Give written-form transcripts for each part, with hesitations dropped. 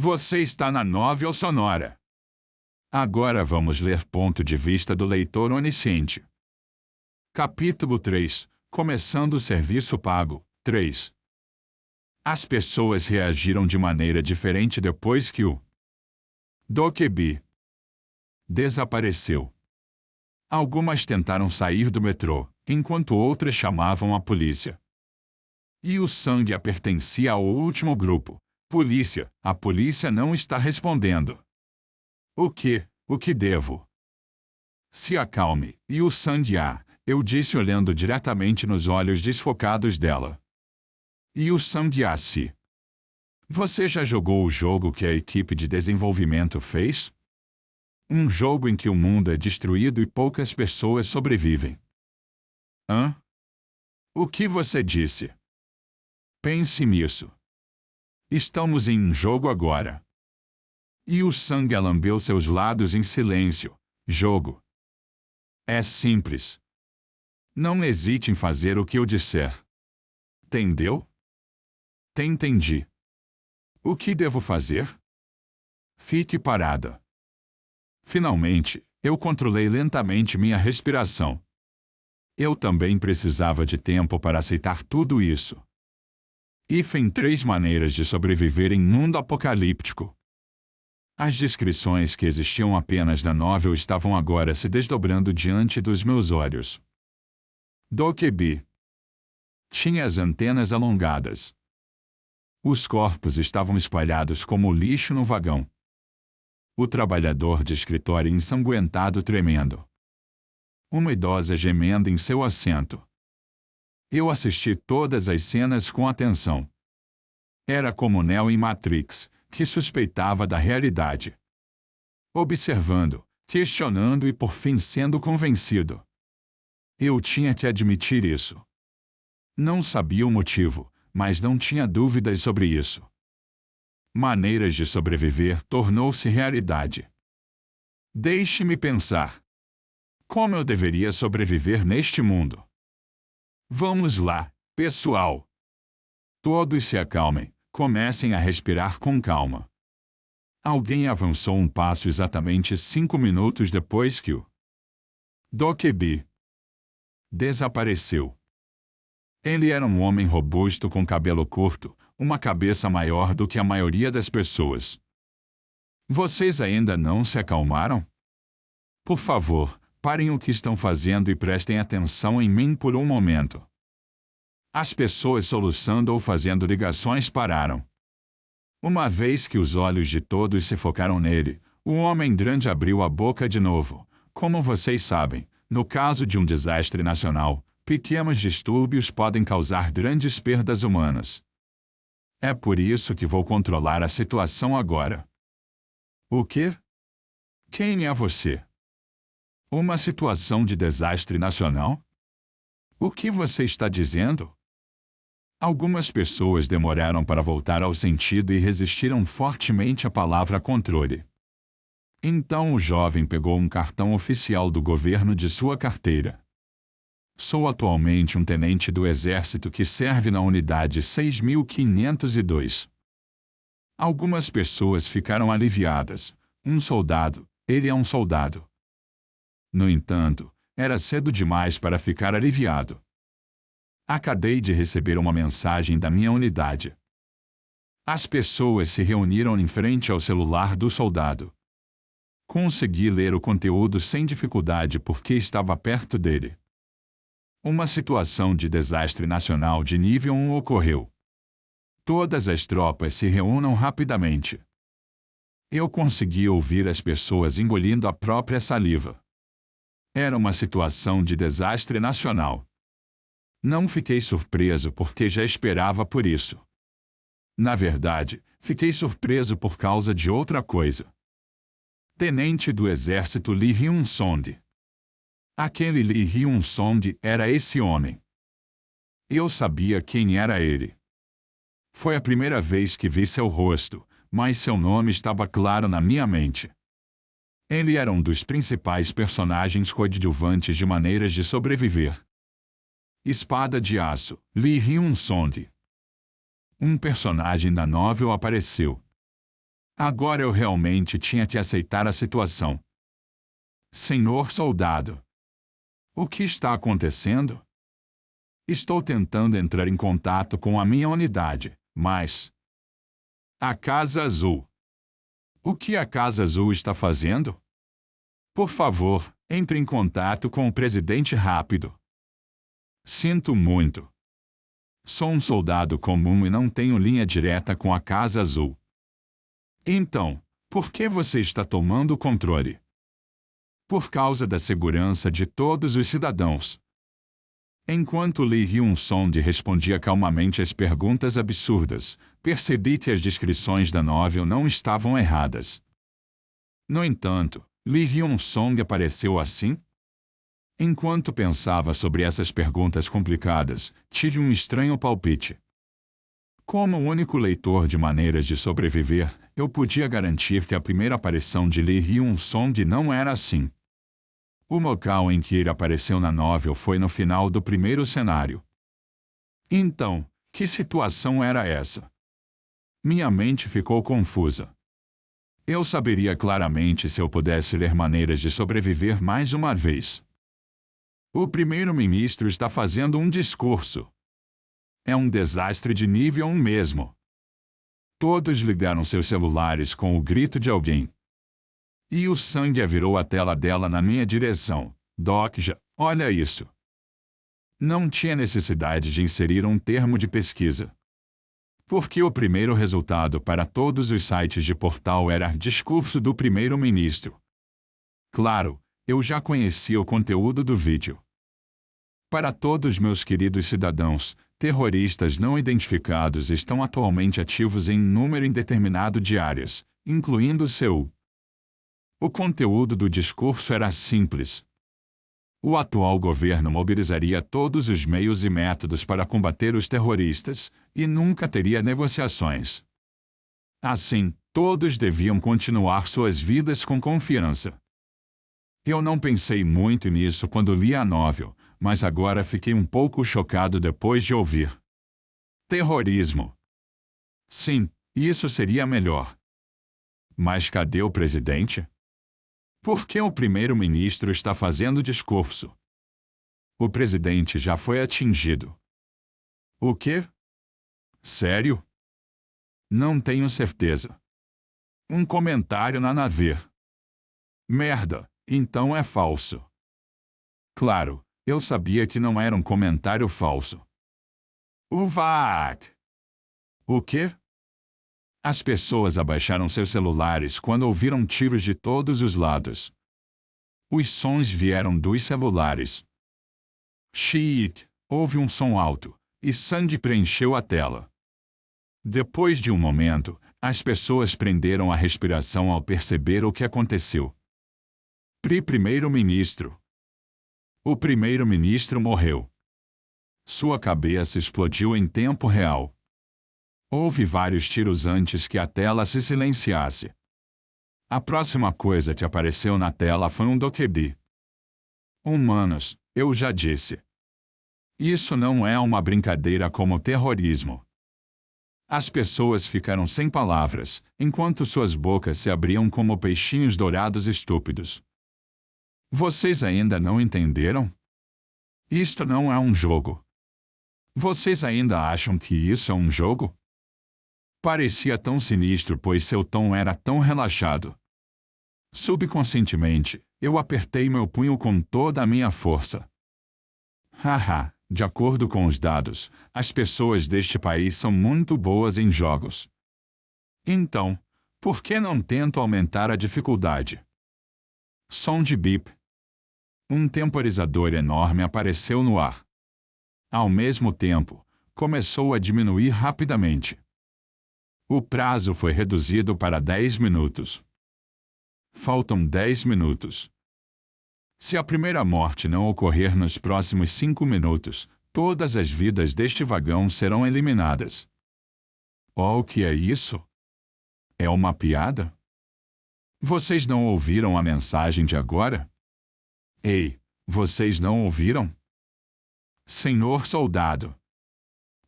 Você está na novel sonora. Agora vamos ler ponto de vista do leitor onisciente. Capítulo 3. Começando o serviço pago. 3. As pessoas reagiram de maneira diferente depois que o Dokeby desapareceu. Algumas tentaram sair do metrô, enquanto outras chamavam a polícia. E o Sangha pertencia ao último grupo. Polícia, a polícia não está respondendo. O que devo? Se acalme, e o Sangha, eu disse olhando diretamente nos olhos desfocados dela. E o Sangha se. Você já jogou o jogo que a equipe de desenvolvimento fez? Um jogo em que o mundo é destruído e poucas pessoas sobrevivem. Hã? O que você disse? Pense nisso. Estamos em um jogo agora. E o Sangha lambeu seus lados em silêncio. Jogo. É simples. Não hesite em fazer o que eu disser. Entendeu? Entendi. O que devo fazer? Fique parada. Finalmente, eu controlei lentamente minha respiração. Eu também precisava de tempo para aceitar tudo isso. Hífen 3 maneiras de sobreviver em mundo apocalíptico. As descrições que existiam apenas na novel estavam agora se desdobrando diante dos meus olhos. Dokeby tinha as antenas alongadas. Os corpos estavam espalhados como lixo no vagão. O trabalhador de escritório ensanguentado tremendo. Uma idosa gemendo em seu assento. Eu assisti todas as cenas com atenção. Era como Neo em Matrix, que suspeitava da realidade. Observando, questionando e por fim sendo convencido. Eu tinha que admitir isso. Não sabia o motivo, mas não tinha dúvidas sobre isso. Maneiras de sobreviver tornou-se realidade. Deixe-me pensar. Como eu deveria sobreviver neste mundo? Vamos lá, pessoal. Todos se acalmem, comecem a respirar com calma. Alguém avançou um passo exatamente 5 minutos depois que o Dokeby desapareceu. Ele era um homem robusto com cabelo curto, uma cabeça maior do que a maioria das pessoas. Vocês ainda não se acalmaram? Por favor, parem o que estão fazendo e prestem atenção em mim por um momento. As pessoas soluçando ou fazendo ligações pararam. Uma vez que os olhos de todos se focaram nele, o homem grande abriu a boca de novo. Como vocês sabem, no caso de um desastre nacional, pequenos distúrbios podem causar grandes perdas humanas. É por isso que vou controlar a situação agora. O quê? Quem é você? Uma situação de desastre nacional? O que você está dizendo? Algumas pessoas demoraram para voltar ao sentido e resistiram fortemente à palavra controle. Então o jovem pegou um cartão oficial do governo de sua carteira. Sou atualmente um tenente do exército que serve na unidade 6502. Algumas pessoas ficaram aliviadas. Um soldado, ele é um soldado. No entanto, era cedo demais para ficar aliviado. Acabei de receber uma mensagem da minha unidade. As pessoas se reuniram em frente ao celular do soldado. Consegui ler o conteúdo sem dificuldade porque estava perto dele. Uma situação de desastre nacional de nível 1 ocorreu. Todas as tropas se reúnam rapidamente. Eu consegui ouvir as pessoas engolindo a própria saliva. Era uma situação de desastre nacional. Não fiquei surpreso porque já esperava por isso. Na verdade, fiquei surpreso por causa de outra coisa. Tenente do Exército Lee Hyun-song. Aquele Lee Hyun-song era esse homem. Eu sabia quem era ele. Foi a primeira vez que vi seu rosto, mas seu nome estava claro na minha mente. Ele era um dos principais personagens coadjuvantes de Maneiras de Sobreviver. Espada de Aço, Lee Hyun-song. Um personagem da novel apareceu. Agora eu realmente tinha que aceitar a situação. Senhor soldado. O que está acontecendo? Estou tentando entrar em contato com a minha unidade, mas... A Casa Azul. O que a Casa Azul está fazendo? Por favor, entre em contato com o presidente rápido. Sinto muito. Sou um soldado comum e não tenho linha direta com a Casa Azul. Então, por que você está tomando o controle? Por causa da segurança de todos os cidadãos. Enquanto Lee Hyun-song respondia calmamente às perguntas absurdas, percebi que as descrições da novel não estavam erradas. No entanto, Lee Hyun-song apareceu assim? Enquanto pensava sobre essas perguntas complicadas, tive um estranho palpite. Como o único leitor de Maneiras de Sobreviver, eu podia garantir que a primeira aparição de Lee Hyun-song não era assim. O local em que ele apareceu na novel foi no final do primeiro cenário. Então, que situação era essa? Minha mente ficou confusa. Eu saberia claramente se eu pudesse ler Maneiras de Sobreviver mais uma vez. O primeiro-ministro está fazendo um discurso. É um desastre de nível 1 mesmo. Todos ligaram seus celulares com o grito de alguém. E o sangue virou a tela dela na minha direção. Dokja, olha isso. Não tinha necessidade de inserir um termo de pesquisa. Porque o primeiro resultado para todos os sites de portal era discurso do primeiro-ministro. Claro, eu já conhecia o conteúdo do vídeo. Para todos meus queridos cidadãos, terroristas não identificados estão atualmente ativos em número indeterminado de áreas, incluindo Seul. O conteúdo do discurso era simples. O atual governo mobilizaria todos os meios e métodos para combater os terroristas, e nunca teria negociações. Assim, todos deviam continuar suas vidas com confiança. Eu não pensei muito nisso quando li a novel, mas agora fiquei um pouco chocado depois de ouvir. Terrorismo. Sim, isso seria melhor. Mas cadê o presidente? Por que o primeiro-ministro está fazendo discurso? O presidente já foi atingido. O quê? Sério? Não tenho certeza. Um comentário na Naver. Merda, então é falso. Claro, eu sabia que não era um comentário falso. Uvat! O quê? As pessoas abaixaram seus celulares quando ouviram tiros de todos os lados. Os sons vieram dos celulares. Shit! Houve um som alto, e sangue preencheu a tela. Depois de um momento, as pessoas prenderam a respiração ao perceber o que aconteceu. Primeiro-ministro. O primeiro-ministro morreu. Sua cabeça explodiu em tempo real. Houve vários tiros antes que a tela se silenciasse. A próxima coisa que apareceu na tela foi um dokebi. Humanos, eu já disse. Isso não é uma brincadeira como terrorismo. As pessoas ficaram sem palavras, enquanto suas bocas se abriam como peixinhos dourados estúpidos. Vocês ainda não entenderam? Isto não é um jogo. Vocês ainda acham que isso é um jogo? Parecia tão sinistro pois seu tom era tão relaxado. Subconscientemente, eu apertei meu punho com toda a minha força. Haha, de acordo com os dados, as pessoas deste país são muito boas em jogos. Então, por que não tento aumentar a dificuldade? Som de bip. Um temporizador enorme apareceu no ar. Ao mesmo tempo, começou a diminuir rapidamente. O prazo foi reduzido para 10 minutos. Faltam 10 minutos. Se a primeira morte não ocorrer nos próximos 5 minutos, todas as vidas deste vagão serão eliminadas. Oh, o que é isso? É uma piada? Vocês não ouviram a mensagem de agora? Ei, vocês não ouviram? Senhor soldado.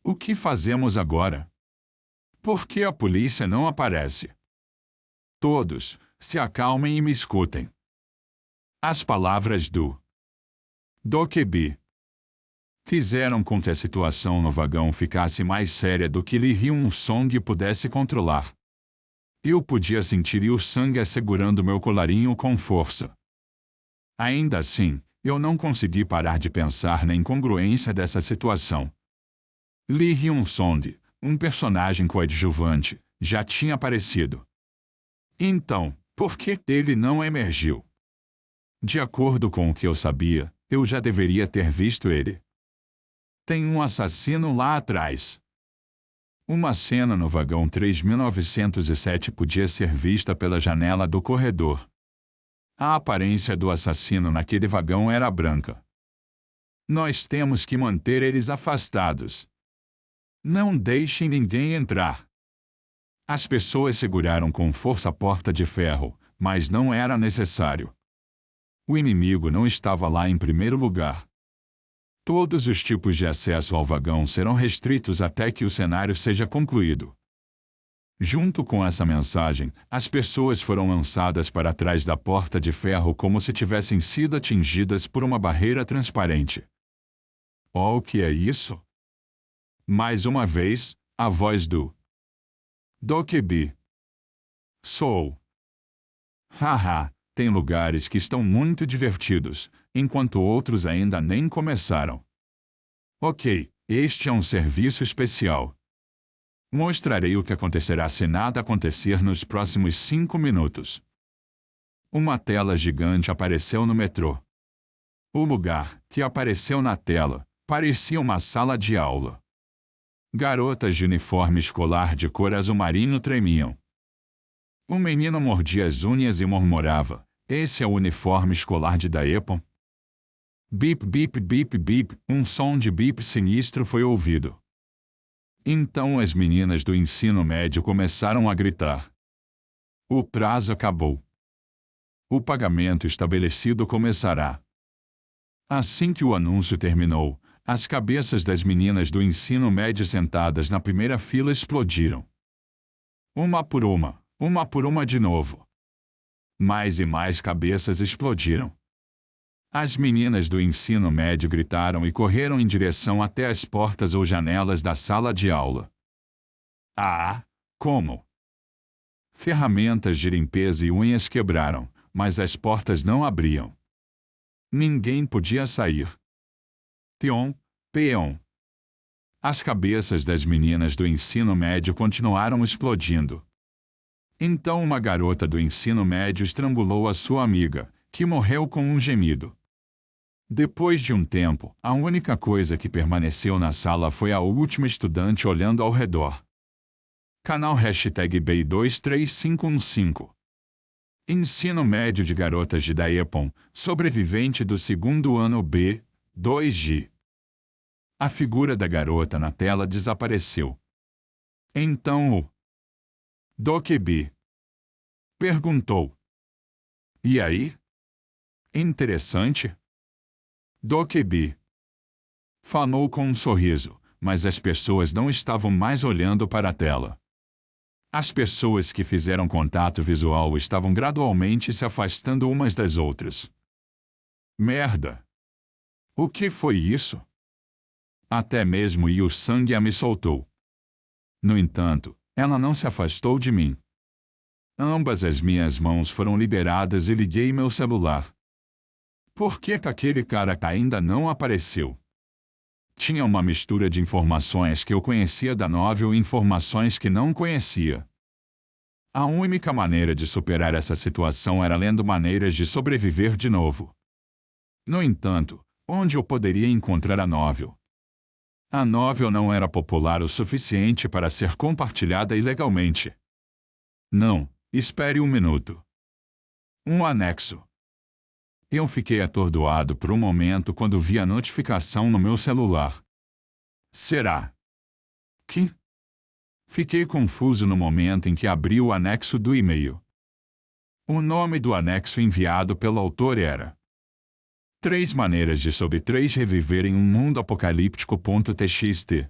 O que fazemos agora? Por que a polícia não aparece? Todos, se acalmem e me escutem. As palavras do Dokkaebi fizeram com que a situação no vagão ficasse mais séria do que Lee Hyun-song pudesse controlar. Eu podia sentir Yu-sang segurando meu colarinho com força. Ainda assim, eu não consegui parar de pensar na incongruência dessa situação. Lee Hyun-song, um personagem coadjuvante, já tinha aparecido. Então, por que ele não emergiu? De acordo com o que eu sabia, eu já deveria ter visto ele. Tem um assassino lá atrás. Uma cena no vagão 3907 podia ser vista pela janela do corredor. A aparência do assassino naquele vagão era branca. Nós temos que manter eles afastados. Não deixem ninguém entrar. As pessoas seguraram com força a porta de ferro, mas não era necessário. O inimigo não estava lá em primeiro lugar. Todos os tipos de acesso ao vagão serão restritos até que o cenário seja concluído. Junto com essa mensagem, as pessoas foram lançadas para trás da porta de ferro como se tivessem sido atingidas por uma barreira transparente. Oh, o que é isso? Mais uma vez, a voz do Dokkaebi. Sou. Haha, tem lugares que estão muito divertidos, enquanto outros ainda nem começaram. Ok, este é um serviço especial. Mostrarei o que acontecerá se nada acontecer nos próximos 5 minutos. Uma tela gigante apareceu no metrô. O lugar que apareceu na tela parecia uma sala de aula. Garotas de uniforme escolar de cor azul marinho tremiam. O menino mordia as unhas e murmurava: "Esse é o uniforme escolar de Daepon?" Bip, bip, bip, bip, um som de bip sinistro foi ouvido. Então as meninas do ensino médio começaram a gritar. O prazo acabou. O pagamento estabelecido começará. Assim que o anúncio terminou, as cabeças das meninas do ensino médio sentadas na primeira fila explodiram. Uma por uma de novo. Mais e mais cabeças explodiram. As meninas do ensino médio gritaram e correram em direção até as portas ou janelas da sala de aula. Ah, como? Ferramentas de limpeza e unhas quebraram, mas as portas não abriam. Ninguém podia sair. Peon, peon. As cabeças das meninas do ensino médio continuaram explodindo. Então uma garota do ensino médio estrangulou a sua amiga, que morreu com um gemido. Depois de um tempo, a única coisa que permaneceu na sala foi a última estudante olhando ao redor. Canal #BEI23515. Ensino médio de garotas de Daepon, sobrevivente do segundo ano B, 2G. A figura da garota na tela desapareceu. Então o Dokkaebi perguntou: "E aí? Interessante?" Dokkaebi falou com um sorriso, mas as pessoas não estavam mais olhando para a tela. As pessoas que fizeram contato visual estavam gradualmente se afastando umas das outras. Merda! O que foi isso? Até mesmo Yu-sang me soltou. No entanto, ela não se afastou de mim. Ambas as minhas mãos foram liberadas e liguei meu celular. Por que aquele cara ainda não apareceu? Tinha uma mistura de informações que eu conhecia da novel e informações que não conhecia. A única maneira de superar essa situação era lendo maneiras de sobreviver de novo. No entanto, onde eu poderia encontrar a novel? A novel não era popular o suficiente para ser compartilhada ilegalmente. Não, espere um minuto. Um anexo. Eu fiquei atordoado por um momento quando vi a notificação no meu celular. Será que? Fiquei confuso no momento em que abri o anexo do e-mail. O nome do anexo enviado pelo autor era 3 maneiras de Sub 3 reviver em um mundo apocalíptico.txt.